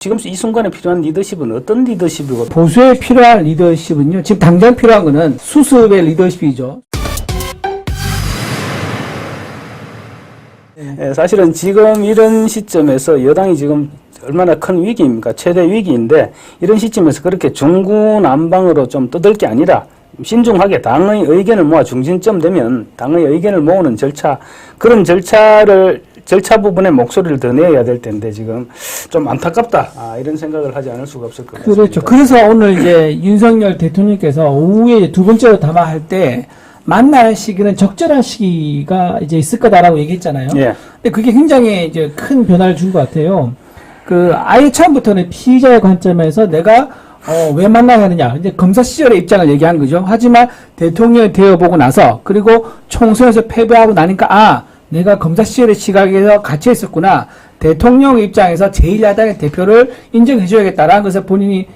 지금 이 순간에 필요한 리더십은 어떤 리더십이고? 보수에 필요한 리더십은요, 지금 당장 필요한 거는 수습의 리더십이죠. 사실은 지금 이런 시점에서 여당이 지금 얼마나 큰 위기입니까? 최대 위기인데 이런 시점에서 그렇게 중구난방으로 좀 떠들 게 아니라 신중하게 당의 의견을 모아 중진점 되면 당의 의견을 모으는 절차, 그런 절차 부분에 목소리를 더 내야 될 텐데 지금 좀 안타깝다. 이런 생각을 하지 않을 수가 없을 것 같습니다. 그렇죠. 그래서 오늘 이제 윤석열 대통령께서 오후에 두 번째로 담화할 때 만날 시기는 적절한 시기가 이제 있을 거다라고 얘기했잖아요. 예. 근데 그게 굉장히 이제 큰 변화를 준 것 같아요. 아예 처음부터는 피의자의 관점에서 내가 왜 만나야 하느냐. 이제 검사 시절의 입장을 얘기한 거죠. 하지만 대통령이 되어보고 나서, 그리고 총선에서 패배하고 나니까, 내가 검사 시절의 시각에서 갇혀 있었구나. 대통령 입장에서 제1야당의 대표를 인정해줘야겠다라는 것을 본인이,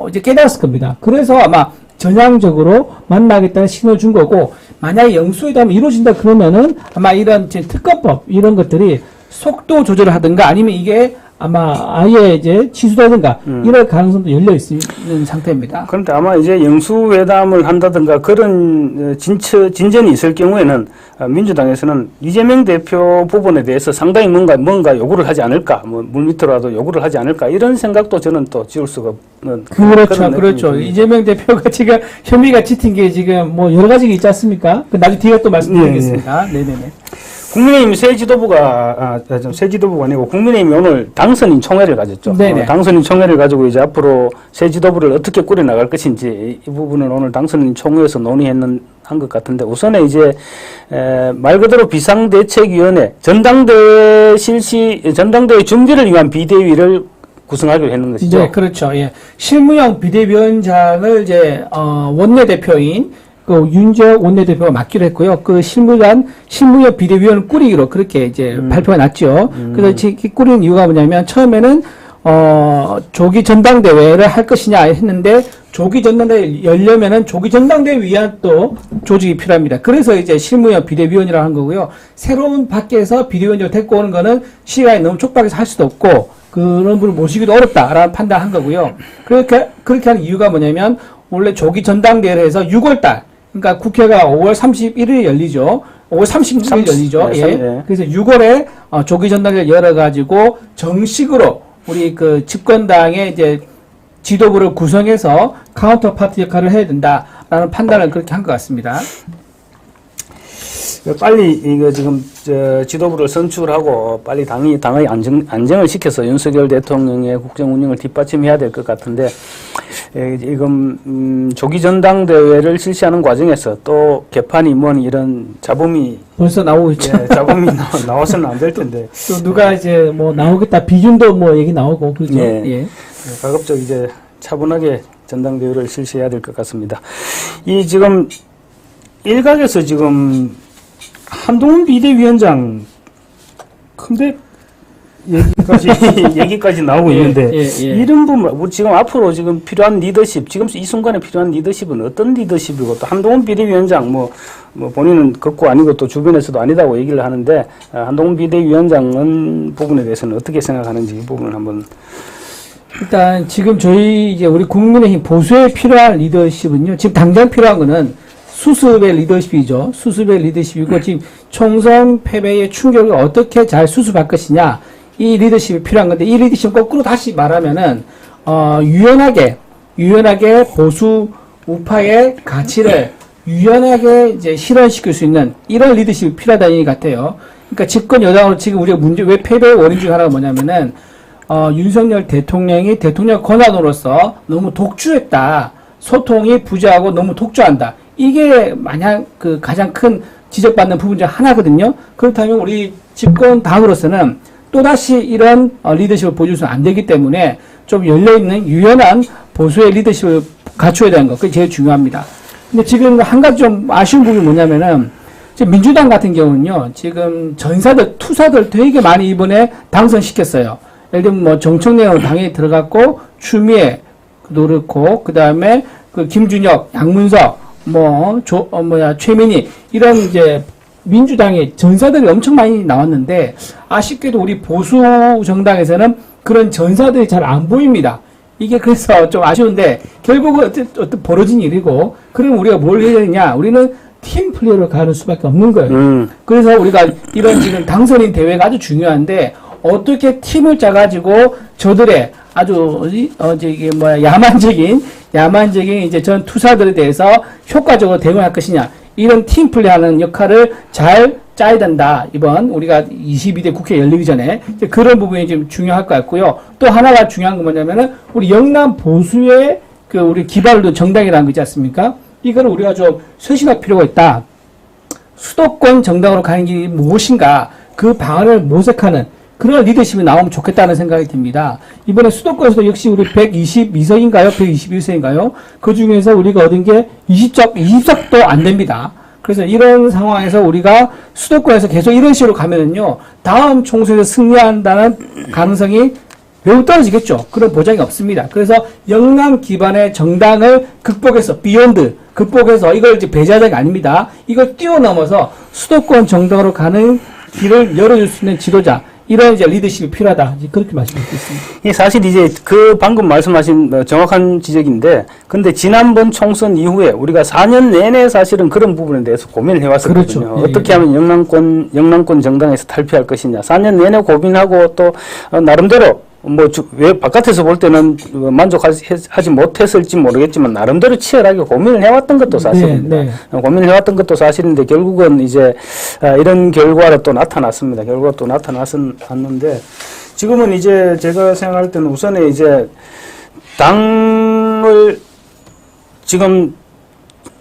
이제 깨달았을 겁니다. 그래서 아마 전향적으로 만나겠다는 신호를 준 거고, 만약에 영수회담이 이루어진다 그러면은 아마 이런 특검법, 이런 것들이 속도 조절을 하든가 아니면 이게 아마 아예 이제 취소되든가 이럴 가능성도 열려 있는 상태입니다. 그런데 아마 이제 영수회담을 한다든가 그런 진전이 있을 경우에는 민주당에서는 이재명 대표 부분에 대해서 상당히 뭔가 요구를 하지 않을까, 물밑으로라도 요구를 하지 않을까, 이런 생각도 저는 또 지울 수가 없는. 그렇죠. 이재명 대표가 지금 혐의가 짙은 게 지금 여러 가지가 있지 않습니까? 나중에 뒤에 또 말씀드리겠습니다. 네네네. 국민의힘 새 지도부가 아니고 국민의힘이 오늘 당선인 총회를 가졌죠. 당선인 총회를 가지고 이제 앞으로 새 지도부를 어떻게 꾸려 나갈 것인지 이 부분은 오늘 당선인 총회에서 논의한 것 같은데, 우선에 이제 말 그대로 비상대책위원회 전당대회 준비를 위한 비대위를 구성하기로 했는 것이죠. 네, 그렇죠. 예. 실무형 비대위원장을 이제 원내대표인 윤재욱 원내대표가 맡기로 했고요. 실무형 비대위원을 꾸리기로 그렇게 이제 발표가 났죠. 그래서 꾸린 이유가 뭐냐면, 처음에는, 조기 전당대회를 할 것이냐 했는데, 조기 전당대회 열려면은 조기 전당대회 위한 또 조직이 필요합니다. 그래서 이제 실무형 비대위원이라고 한 거고요. 새로운 밖에서 비대위원장을 데리고 오는 거는 시간이 너무 촉박해서 할 수도 없고, 그런 분을 모시기도 어렵다라는 판단한 거고요. 그렇게 하는 이유가 뭐냐면, 원래 조기 전당대회를 해서 6월달, 그러니까 국회가 5월 31일에 열리죠. 5월 36일에 열리죠. 예. 그래서 6월에 조기 전당대회를 열어가지고 정식으로 우리 집권당의 이제 지도부를 구성해서 카운터 파트 역할을 해야 된다라는 판단을 그렇게 한 것 같습니다. 빨리 이거 지금 지도부를 선출하고 빨리 당의 안정을 시켜서 윤석열 대통령의 국정 운영을 뒷받침해야 될 것 같은데, 이건 조기 전당대회를 실시하는 과정에서 또 개판이 이런 잡음이 벌써 나오고 있죠. 예, 잡음이 나와서는 안 될 텐데. 또 누가 이제 나오겠다, 비준도 얘기 나오고 그렇죠. 예. 가급적 이제 차분하게 전당대회를 실시해야 될 것 같습니다. 이 지금 일각에서 지금 한동훈 비대위원장 큰데 얘기까지 나오고 있는데, 이런 부분, 지금 앞으로 지금 필요한 리더십, 지금 이 순간에 필요한 리더십은 어떤 리더십이고, 또 한동훈 비대위원장, 본인은 걷고 아니고 또 주변에서도 아니다고 얘기를 하는데, 한동훈 비대위원장은 부분에 대해서는 어떻게 생각하는지 이 부분을 한번. 일단 지금 우리 국민의힘 보수에 필요한 리더십은요, 지금 당장 필요한 거는 수습의 리더십이죠. 수습의 리더십이고, 지금 총선 패배의 충격을 어떻게 잘 수습할 것이냐, 이 리더십이 필요한 건데, 이 리더십 거꾸로 다시 말하면은 유연하게 보수 우파의 가치를 유연하게 이제 실현시킬 수 있는 이런 리더십이 필요하다는 얘기 같아요. 그러니까 집권 여당으로 지금 우리가 왜 패배의 원인 중 하나가 뭐냐면은 윤석열 대통령이 대통령 권한으로서 너무 독주했다. 소통이 부재하고 너무 독주한다. 이게 마냥 가장 큰 지적받는 부분 중 하나거든요. 그렇다면 우리 집권 당으로서는 또다시 이런 리더십을 보여줘서는 안 되기 때문에 좀 열려있는 유연한 보수의 리더십을 갖춰야 되는 것. 그게 제일 중요합니다. 근데 지금 한 가지 좀 아쉬운 부분이 뭐냐면은, 지금 민주당 같은 경우는요, 지금 투사들 되게 많이 이번에 당선시켰어요. 예를 들면 정청래는 당에 들어갔고, 추미애 그렇고, 그 다음에 김준혁, 양문석, 최민희, 이런 이제 민주당의 전사들이 엄청 많이 나왔는데, 아쉽게도 우리 보수 정당에서는 그런 전사들이 잘 안 보입니다. 이게 그래서 좀 아쉬운데 결국은 어떤 벌어진 일이고 그럼 우리가 뭘 해야 되냐? 우리는 팀 플레이로 가는 수밖에 없는 거예요. 그래서 우리가 이런 지금 당선인 대회가 아주 중요한데 어떻게 팀을 짜가지고 저들의 아주 이게 야만적인 이제 전 투사들에 대해서 효과적으로 대응할 것이냐 이런 팀 플레이하는 역할을 잘 짜야 된다. 이번 우리가 22대 국회 열리기 전에 이제 그런 부분이 좀 중요할 것 같고요. 또 하나가 중요한 건 뭐냐면은 우리 영남 보수의 그 우리 기발도 정당이라는 거 있지 않습니까? 이거는 우리가 좀 쇄신할 필요가 있다. 수도권 정당으로 가는 길이 무엇인가 그 방안을 모색하는 그런 리더십이 나오면 좋겠다는 생각이 듭니다. 이번에 수도권에서도 역시 우리 122석인가요? 121석인가요? 그 중에서 우리가 얻은 게 20석도 안 됩니다. 그래서 이런 상황에서 우리가 수도권에서 계속 이런 식으로 가면은요, 다음 총선에서 승리한다는 가능성이 매우 떨어지겠죠. 그런 보장이 없습니다. 그래서 영남 기반의 정당을 극복해서, 극복해서 이걸 이제 배제하자가 아닙니다. 이걸 뛰어넘어서 수도권 정당으로 가는 길을 열어줄 수 있는 지도자, 이런 이제 리더십이 필요하다. 그렇게 말씀드리겠습니다. 예, 사실 이제 그 방금 말씀하신 정확한 지적인데, 근데 지난번 총선 이후에 우리가 4년 내내 사실은 그런 부분에 대해서 고민을 해왔었거든요. 그렇죠. 어떻게 하면 영남권 정당에서 탈피할 것이냐. 4년 내내 고민하고 또 나름대로 왜 바깥에서 볼 때는 만족하지 못했을지 모르겠지만 나름대로 치열하게 고민을 해왔던 것도 사실입니다. 네. 고민을 해왔던 것도 사실인데 결국은 이제 이런 결과가 또 나타났습니다. 결과가 또 나타났는데 지금은 이제 제가 생각할 때는 우선에 이제 당을 지금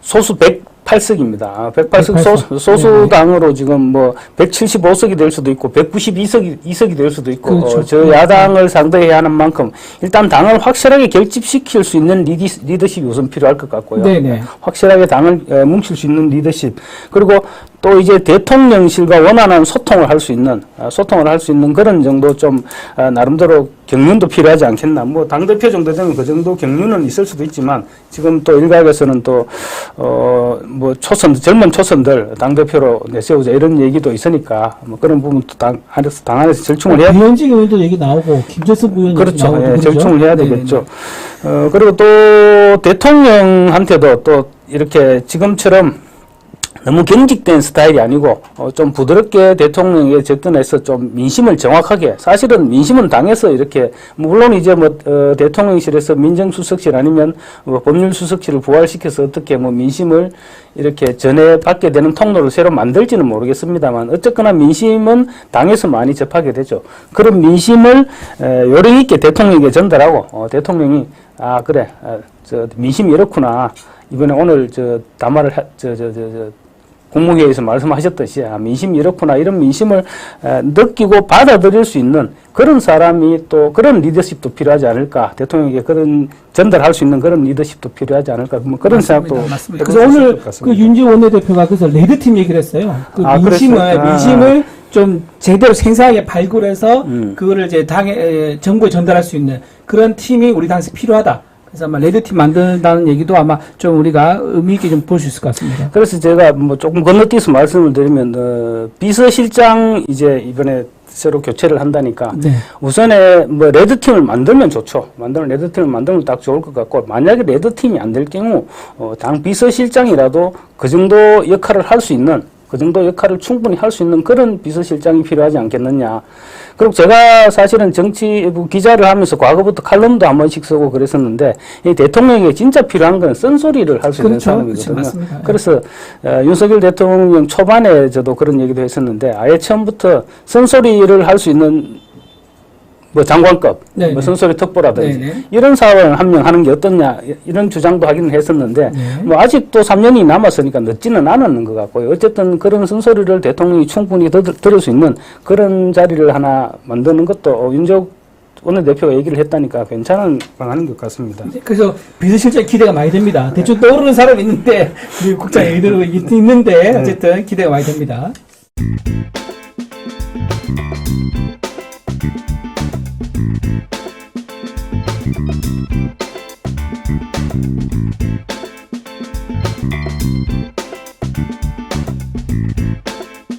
소수 108석입니다. 108석 소수당으로 지금 175석이 될 수도 있고 192석이 될 수도 있고 그렇죠. 저 야당을 상대해야 하는 만큼 일단 당을 확실하게 결집시킬 수 있는 리더십이 우선 필요할 것 같고요. 네네. 확실하게 당을 뭉칠 수 있는 리더십. 그리고 또 이제 대통령실과 원활한 소통을 할 수 있는 그런 정도 좀 나름대로 경륜도 필요하지 않겠나. 당대표 정도 되면 그 정도 경륜은 있을 수도 있지만 지금 또 일각에서는 또 젊은 초선들 당대표로 내세우자 이런 얘기도 있으니까 그런 부분도 당 안에서 절충을 해야 비현직 의원도 얘기 나오고 김재섭 의원 그렇죠. 나오고 예, 절충을 해야 되겠죠. 그리고 또 대통령한테도 또 이렇게 지금처럼 너무 경직된 스타일이 아니고 좀 부드럽게 대통령에 접근해서 좀 민심을 정확하게 사실은 민심은 당에서 이렇게 물론 이제 대통령실에서 민정수석실 아니면 법률수석실을 부활시켜서 어떻게 민심을 이렇게 전해받게 되는 통로를 새로 만들지는 모르겠습니다만 어쨌거나 민심은 당에서 많이 접하게 되죠. 그런 민심을 요령 있게 대통령에게 전달하고 대통령이 그래 민심이 이렇구나 이번에 오늘 담화를 국무회의에서 말씀하셨듯이 민심이 이렇구나 이런 민심을 느끼고 받아들일 수 있는 그런 사람이 또 그런 리더십도 필요하지 않을까 대통령에게 그런 전달할 수 있는 그런 리더십도 필요하지 않을까 그런 생각도 맞습니다. 그래서 오늘 그 윤지 원내대표가 그래서 레드팀 얘기를 했어요. 민심을 좀 제대로 생생하게 발굴해서 그거를 이제 정부에 전달할 수 있는 그런 팀이 우리 당에서 필요하다. 그래서 아마 레드팀 만든다는 얘기도 아마 좀 우리가 의미 있게 좀 볼 수 있을 것 같습니다. 그래서 제가 조금 건너뛰어서 말씀을 드리면 비서실장 이제 이번에 새로 교체를 한다니까 네. 우선에 레드팀을 만들면 좋죠. 레드팀을 만들면 딱 좋을 것 같고 만약에 레드팀이 안 될 경우 당 비서실장이라도 그 정도 역할을 할 수 있는 그 정도 역할을 충분히 할 수 있는 그런 비서실장이 필요하지 않겠느냐. 그리고 제가 사실은 정치부 기자를 하면서 과거부터 칼럼도 한 번씩 쓰고 그랬었는데 이 대통령에게 진짜 필요한 건 쓴소리를 할 수 있는 사람이거든요. 맞습니다. 그래서 윤석열 대통령 초반에 저도 그런 얘기도 했었는데 아예 처음부터 쓴소리를 할 수 있는 장관급, 선소리 특보라든지 이런 사원을 한 명 하는 게 어떻냐 이런 주장도 하기는 했었는데 아직도 3년이 남았으니까 늦지는 않았는 것 같고요. 어쨌든 그런 선소리를 대통령이 충분히 들을 수 있는 그런 자리를 하나 만드는 것도 윤석 원내대표가 얘기를 했다니까 괜찮은 방안인 것 같습니다. 그래서 비서실장 기대가 많이 됩니다. 대충 떠오르는 사람이 있는데 우리 국장 얘기도 있는데 어쨌든 기대가 많이 됩니다.